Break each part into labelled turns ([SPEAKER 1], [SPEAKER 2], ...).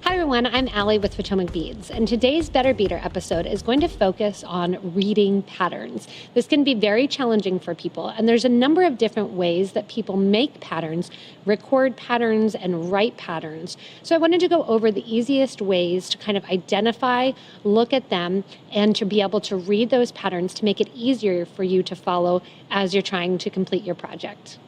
[SPEAKER 1] Hi everyone, I'm Allie with PotomacBeads, and today's Better Beader episode is going to focus on reading patterns. This can be very challenging for people, and there's a number of different ways that people make patterns, record patterns, and write patterns. So I wanted to go over the easiest ways to kind of identify, look at them, and to be able to read those patterns to make it easier for you to follow as you're trying to complete your project.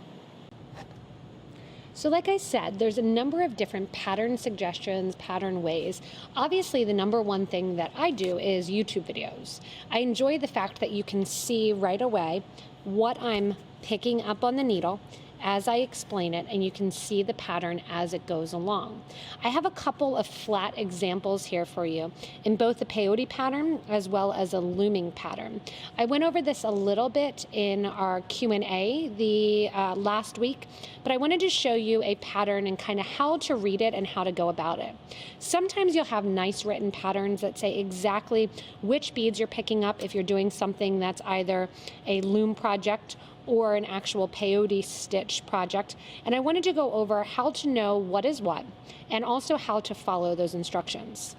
[SPEAKER 1] So like I said, there's a number of different pattern suggestions, pattern ways. Obviously, the number one thing that I do is YouTube videos. I enjoy the fact that you can see right away what I'm picking up on the needle as I explain it, and you can see the pattern as it goes along. I have a couple of flat examples here for you in both the peyote pattern as well as a looming pattern. I went over this a little bit in our Q&A the last week, but I wanted to show you a pattern and kind of how to read it and how to go about it. Sometimes you'll have nice written patterns that say exactly which beads you're picking up if you're doing something that's either a loom project or an actual peyote stitch project. And I wanted to go over how to know what is what and also how to follow those instructions.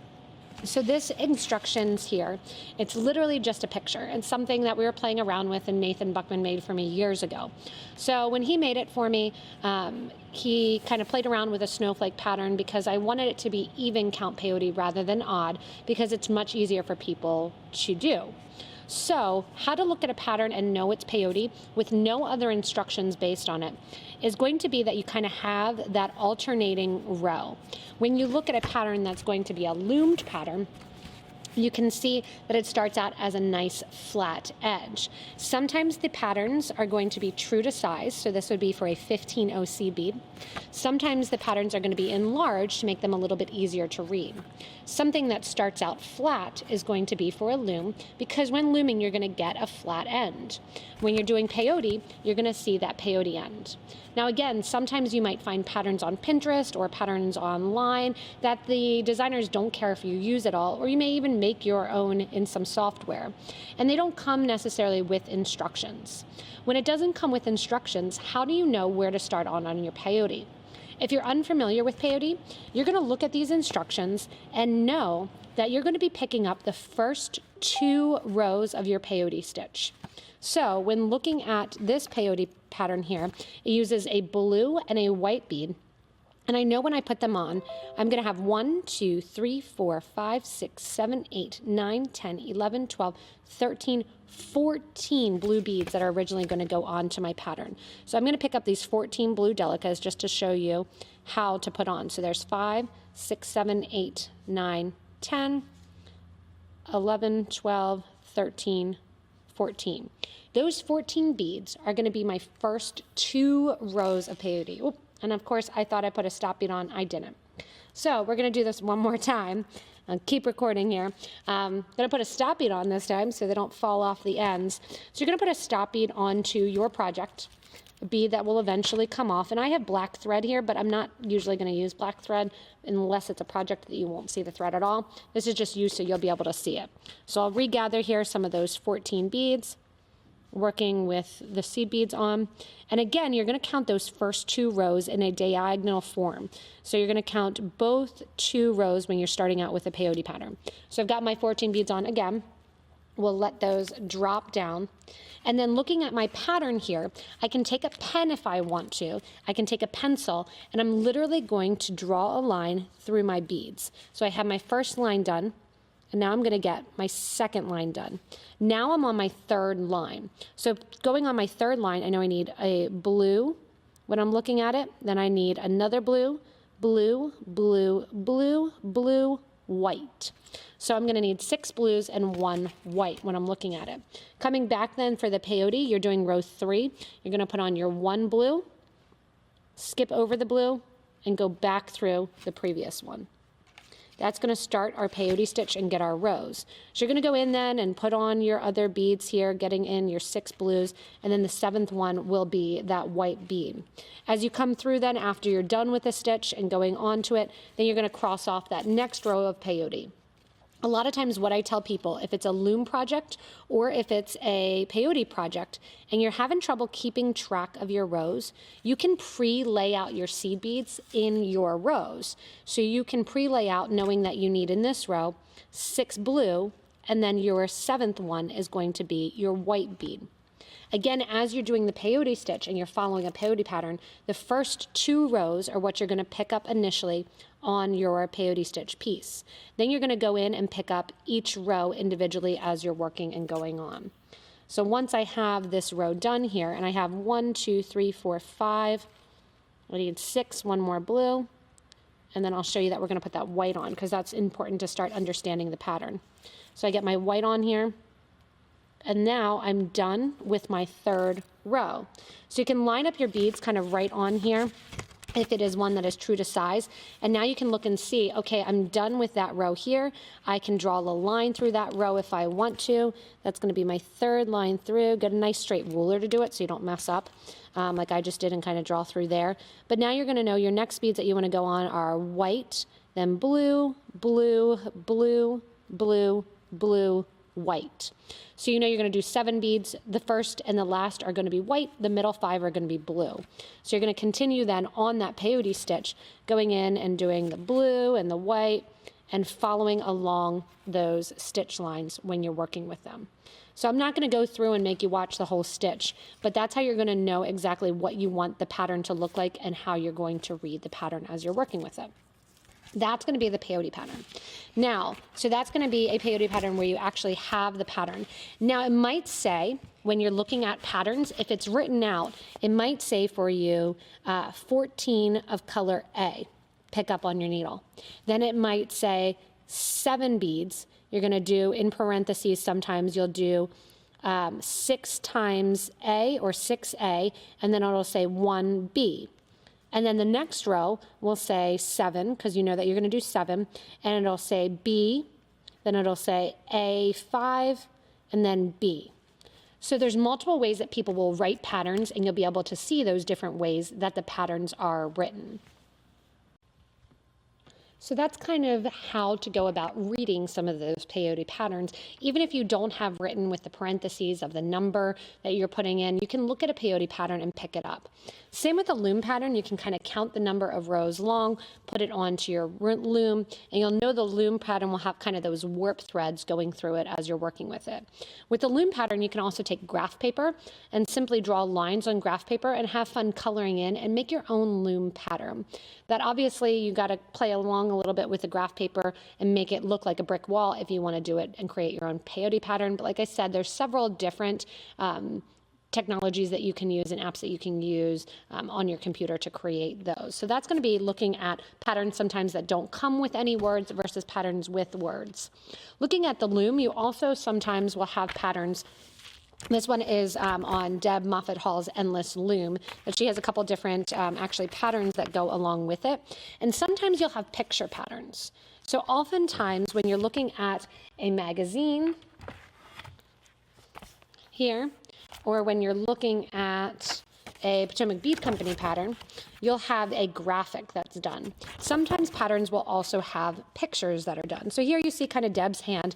[SPEAKER 1] So this instructions here, it's literally just a picture. It's something that we were playing around with and Nathan Buckman made for me years ago. So when he made it for me, he kind of played around with a snowflake pattern because I wanted it to be even count peyote rather than odd because it's much easier for people to do. So how to look at a pattern and know it's peyote with no other instructions based on it is going to be that you kind of have that alternating row. When you look at a pattern that's going to be a loomed pattern, you can see that it starts out as a nice flat edge. Sometimes the patterns are going to be true to size, so this would be for a 15 OC bead. Sometimes the patterns are going to be enlarged to make them a little bit easier to read. Something that starts out flat is going to be for a loom because when looming you're going to get a flat end. When you're doing peyote, you're going to see that peyote end. Now again, sometimes you might find patterns on Pinterest or patterns online that the designers don't care if you use it all, or you may even make your own in some software. And they don't come necessarily with instructions. When it doesn't come with instructions, how do you know where to start on your peyote? If you're unfamiliar with peyote, you're going to look at these instructions and know that you're going to be picking up the first 2 rows of your peyote stitch. So when looking at this peyote pattern here, it uses a blue and a white bead. And I know when I put them on, I'm going to have 1, 2, 3, 4, 5, 6, 7, 8, 9, 10, 11, 12, 13, 14 blue beads that are originally going to go onto my pattern. So I'm going to pick up these 14 blue delicas just to show you how to put on. So there's 5, 6, 7, 8, 9, 10, 11, 12, 13, 14. Those 14 beads are going to be my first 2 rows of peyote. Oop. And of course, I thought I put a stop bead on. I didn't. So we're going to do this one more time. I'll keep recording here. I'm going to put a stop bead on this time so they don't fall off the ends. So you're going to put a stop bead onto your project, a bead that will eventually come off. And I have black thread here, but I'm not usually going to use black thread unless it's a project that you won't see the thread at all. This is just used so you'll be able to see it. So I'll regather here some of those 14 beads, working with the seed beads on. And again, you're going to count those first 2 rows in a diagonal form. So you're going to count both 2 rows when you're starting out with a peyote pattern. So I've got my 14 beads on again. We'll let those drop down. And then looking at my pattern here, I can take a pen if I want to. I can take a pencil, and I'm literally going to draw a line through my beads. So I have my first line done. And now I'm going to get my second line done. Now I'm on my 3rd line. So going on my 3rd line, I know I need a blue when I'm looking at it. Then I need another blue, blue, blue, blue, blue, white. So I'm going to need 6 blues and 1 white when I'm looking at it. Coming back then for the peyote, you're doing row 3. You're going to put on your 1 blue, skip over the blue, and go back through the previous one. That's going to start our peyote stitch and get our rows. So you're going to go in then and put on your other beads here, getting in your 6 blues, and then the 7th one will be that white bead. As you come through then, after you're done with the stitch and going onto it, then you're going to cross off that next row of peyote. A lot of times what I tell people, if it's a loom project or if it's a peyote project and you're having trouble keeping track of your rows, you can pre-lay out your seed beads in your rows. So you can pre-lay out knowing that you need in this row 6 blue, and then your 7th one is going to be your white bead. Again, as you're doing the peyote stitch and you're following a peyote pattern, the first 2 rows are what you're going to pick up initially on your peyote stitch piece. Then you're going to go in and pick up each row individually as you're working and going on. So once I have this row done here, and I have 1, 2, 3, 4, 5, I need 6, one more blue, and then I'll show you that we're going to put that white on because that's important to start understanding the pattern. So I get my white on here. And now I'm done with my 3rd row. So you can line up your beads kind of right on here if it is one that is true to size. And now you can look and see, okay, I'm done with that row here. I can draw a line through that row if I want to. That's going to be my 3rd line through. Get a nice straight ruler to do it so you don't mess up like I just did and kind of draw through there. But now you're going to know your next beads that you want to go on are white, then blue, blue, blue, blue, blue, white. So you know you're going to do 7 beads. The first and the last are going to be white. The middle 5 are going to be blue. So you're going to continue then on that peyote stitch, going in and doing the blue and the white and following along those stitch lines when you're working with them. So I'm not going to go through and make you watch the whole stitch, but that's how you're going to know exactly what you want the pattern to look like and how you're going to read the pattern as you're working with it. That's going to be the peyote pattern. Now, so that's going to be a peyote pattern where you actually have the pattern. Now, it might say, when you're looking at patterns, if it's written out, it might say for you 14 of color A, pick up on your needle. Then it might say 7 beads. You're going to do, in parentheses, sometimes you'll do 6 times A or 6A, and then it'll say 1B. And then the next row will say 7, because you know that you're going to do 7, and it'll say B, then it'll say A5, and then B. So there's multiple ways that people will write patterns, and you'll be able to see those different ways that the patterns are written. So that's kind of how to go about reading some of those peyote patterns. Even if you don't have written with the parentheses of the number that you're putting in, you can look at a peyote pattern and pick it up. Same with the loom pattern. You can kind of count the number of rows long, put it onto your loom, and you'll know the loom pattern will have kind of those warp threads going through it as you're working with it. With the loom pattern, you can also take graph paper and simply draw lines on graph paper and have fun coloring in and make your own loom pattern. That obviously you got to play along a little bit with the graph paper and make it look like a brick wall if you want to do it and create your own peyote pattern. But like I said, there's several different technologies that you can use and apps that you can use on your computer to create those. So that's going to be looking at patterns sometimes that don't come with any words versus patterns with words. Looking at the loom, you also sometimes will have patterns. This one is on Deb Moffat Hall's Endless Loom, but she has a couple different actually patterns that go along with it. And sometimes you'll have picture patterns. So oftentimes when you're looking at a magazine here, or when you're looking at a Potomac Bead Company pattern, you'll have a graphic that's done. Sometimes patterns will also have pictures that are done. So here you see kind of Deb's hand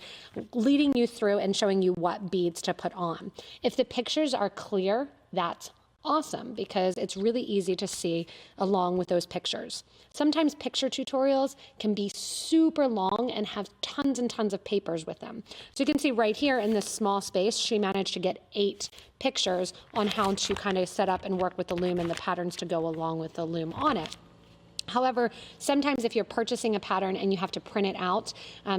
[SPEAKER 1] leading you through and showing you what beads to put on. If the pictures are clear, that's awesome because it's really easy to see along with those pictures. Sometimes picture tutorials can be super long and have tons and tons of papers with them. So you can see right here in this small space, she managed to get 8 pictures on how to kind of set up and work with the loom and the patterns to go along with the loom on it. However, sometimes if you're purchasing a pattern and you have to print it out,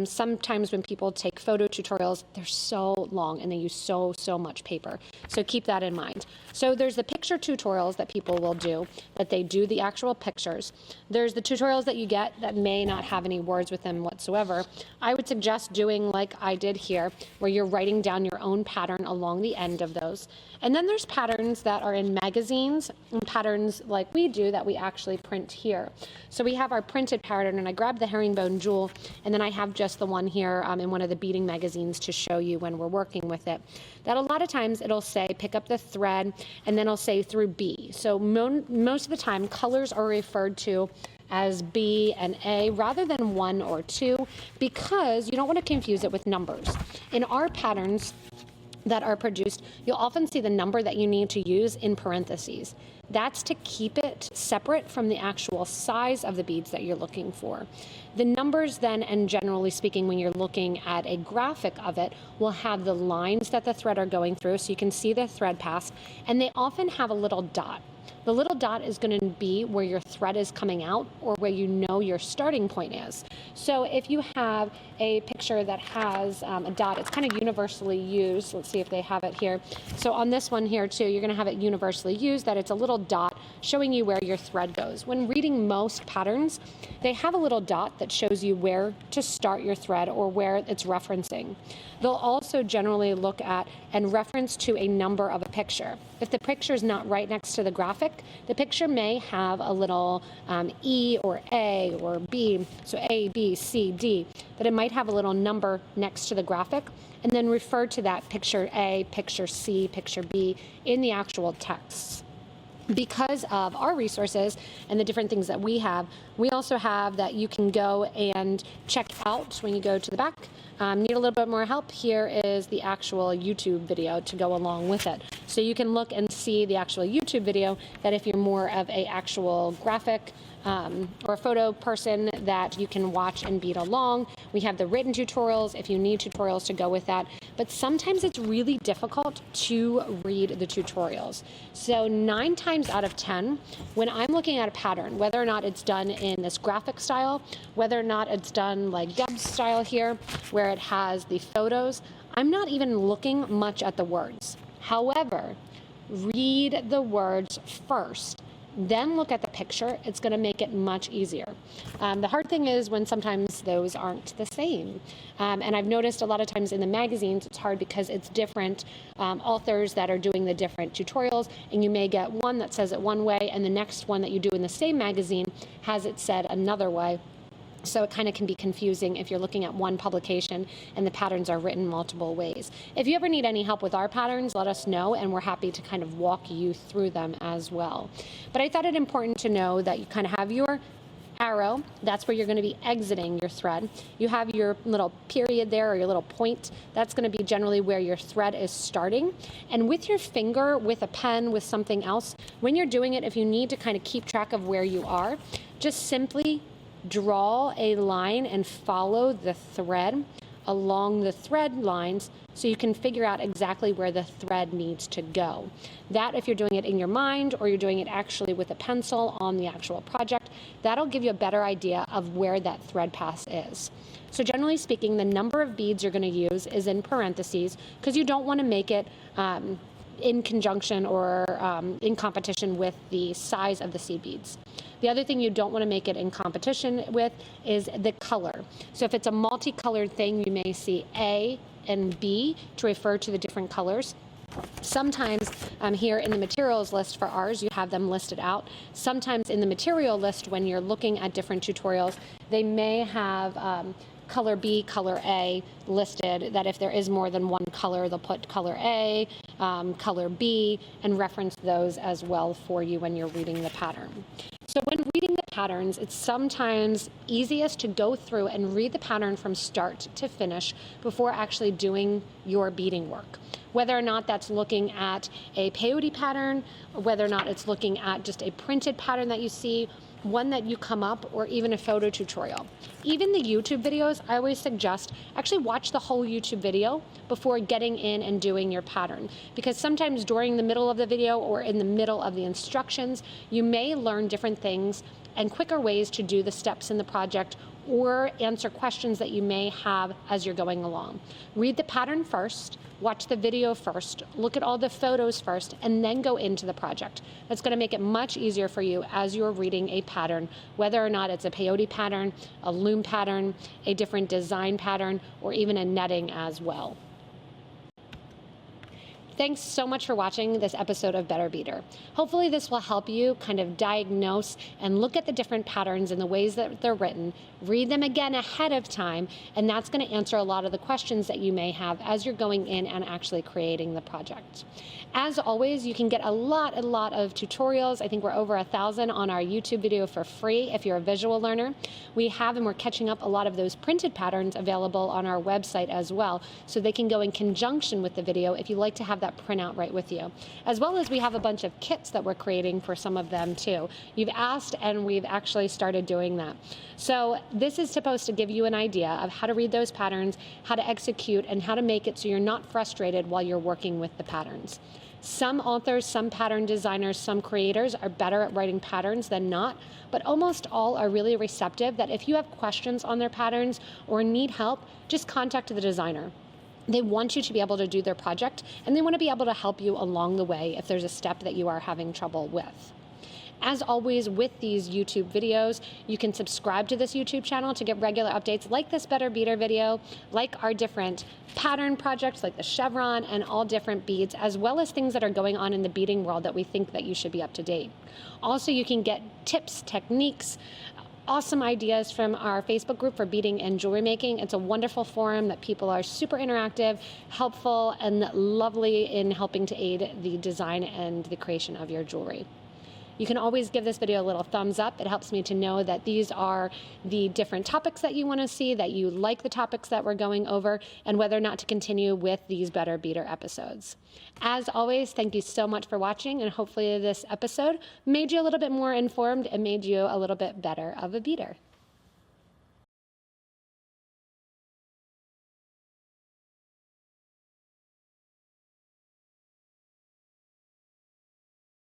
[SPEAKER 1] sometimes when people take photo tutorials, they're so long and they use so much paper. So keep that in mind. So there's the picture tutorials that people will do, that they do the actual pictures. There's the tutorials that you get that may not have any words with them whatsoever. I would suggest doing like I did here, where you're writing down your own pattern along the end of those. And then there's patterns that are in magazines and patterns like we do that we actually print here. So we have our printed pattern, and I grabbed the herringbone jewel, and then I have just the one here in one of the beading magazines to show you when we're working with it. That a lot of times it'll say pick up the thread, and then it'll say through B. So most of the time colors are referred to as B and A rather than 1 or 2, because you don't want to confuse it with numbers. In our patterns that are produced, you'll often see the number that you need to use in parentheses. That's to keep it separate from the actual size of the beads that you're looking for. The numbers then, and generally speaking, when you're looking at a graphic of it, will have the lines that the thread are going through, so you can see the thread pass, and they often have a little dot. The little dot is going to be where your thread is coming out or where you know your starting point is. So if you have a picture that has a dot, it's kind of universally used. Let's see if they have it here. So on this one here too, you're going to have it universally used, that it's a little dot showing you where your thread goes. When reading most patterns, they have a little dot that shows you where to start your thread or where it's referencing. They'll also generally look at and reference to a number of a picture. If the picture is not right next to the graphic, the picture may have a little E or A or B, so A, B, C, D, that it might have a little number next to the graphic, and then refer to that picture A, picture C, picture B in the actual text. Because of our resources and the different things that we also have that you can go and check out when you go to the back. Need a little bit more help? Here is the actual YouTube video to go along with it. So you can look and see the actual YouTube video, that if you're more of a actual graphic or a photo person, that you can watch and bead along. We have the written tutorials if you need tutorials to go with that, but sometimes it's really difficult to read the tutorials. So 9 times out of 10, when I'm looking at a pattern, whether or not it's done in this graphic style, whether or not it's done like Deb's style here, where it has the photos, I'm not even looking much at the words. However, read the words first, then look at the picture. It's going to make it much easier. The hard thing is when sometimes those aren't the same. And I've noticed a lot of times in the magazines, it's hard because it's different authors that are doing the different tutorials, and you may get one that says it one way, and the next one that you do in the same magazine has it said another way. So it kind of can be confusing if you're looking at one publication and the patterns are written multiple ways. If you ever need any help with our patterns, let us know, and we're happy to kind of walk you through them as well. But I thought it important to know that you kind of have your arrow. That's where you're going to be exiting your thread. You have your little period there, or your little point. That's going to be generally where your thread is starting. And with your finger, with a pen, with something else, when you're doing it, if you need to kind of keep track of where you are, just simply draw a line and follow the thread along the thread lines so you can figure out exactly where the thread needs to go. That, if you're doing it in your mind or you're doing it actually with a pencil on the actual project, that'll give you a better idea of where that thread pass is. So generally speaking, the number of beads you're going to use is in parentheses, because you don't want to make it in conjunction or in competition with the size of the seed beads. The other thing you don't want to make it in competition with is the color. So if it's a multicolored thing, you may see A and B to refer to the different colors. Sometimes here in the materials list for ours, you have them listed out. Sometimes in the material list, when you're looking at different tutorials, they may have color B, color A listed, that if there is more than one color, they'll put color A, color B, and reference those as well for you when you're reading the pattern. So when reading the patterns, it's sometimes easiest to go through and read the pattern from start to finish before actually doing your beading work. Whether or not that's looking at a peyote pattern, or whether or not it's looking at just a printed pattern that you see, one that you come up, or even a photo tutorial. Even the YouTube videos, I always suggest actually watch the whole YouTube video before getting in and doing your pattern, because sometimes during the middle of the video or in the middle of the instructions, you may learn different things and quicker ways to do the steps in the project or answer questions that you may have as you're going along. Read the pattern first, watch the video first, look at all the photos first, and then go into the project. That's going to make it much easier for you as you're reading a pattern, whether or not it's a peyote pattern, a loom pattern, a different design pattern, or even a netting as well. Thanks so much for watching this episode of Better Beader. Hopefully this will help you kind of diagnose and look at the different patterns and the ways that they're written, read them again ahead of time, and that's going to answer a lot of the questions that you may have as you're going in and actually creating the project. As always, you can get a lot of tutorials. I think we're over 1,000 on our YouTube video for free if you're a visual learner. We have, and we're catching up, a lot of those printed patterns available on our website as well, so they can go in conjunction with the video if you like to have that printout right with you. As well as we have a bunch of kits that we're creating for some of them too. You've asked and we've actually started doing that. So this is supposed to give you an idea of how to read those patterns, how to execute, and how to make it so you're not frustrated while you're working with the patterns. Some authors, some pattern designers, some creators are better at writing patterns than not, but almost all are really receptive that if you have questions on their patterns or need help, just contact the designer. They want you to be able to do their project, and they want to be able to help you along the way if there's a step that you are having trouble with. As always, with these YouTube videos, you can subscribe to this YouTube channel to get regular updates like this Better Beader video, like our different pattern projects like the chevron and all different beads, as well as things that are going on in the beading world that we think that you should be up to date. Also, you can get tips, techniques, awesome ideas from our Facebook group for beading and jewelry making. It's a wonderful forum that people are super interactive, helpful, and lovely in helping to aid the design and the creation of your jewelry. You can always give this video a little thumbs up. It helps me to know that these are the different topics that you want to see, that you like the topics that we're going over, and whether or not to continue with these Better Beader episodes. As always, thank you so much for watching, and hopefully this episode made you a little bit more informed and made you a little bit better of a beader.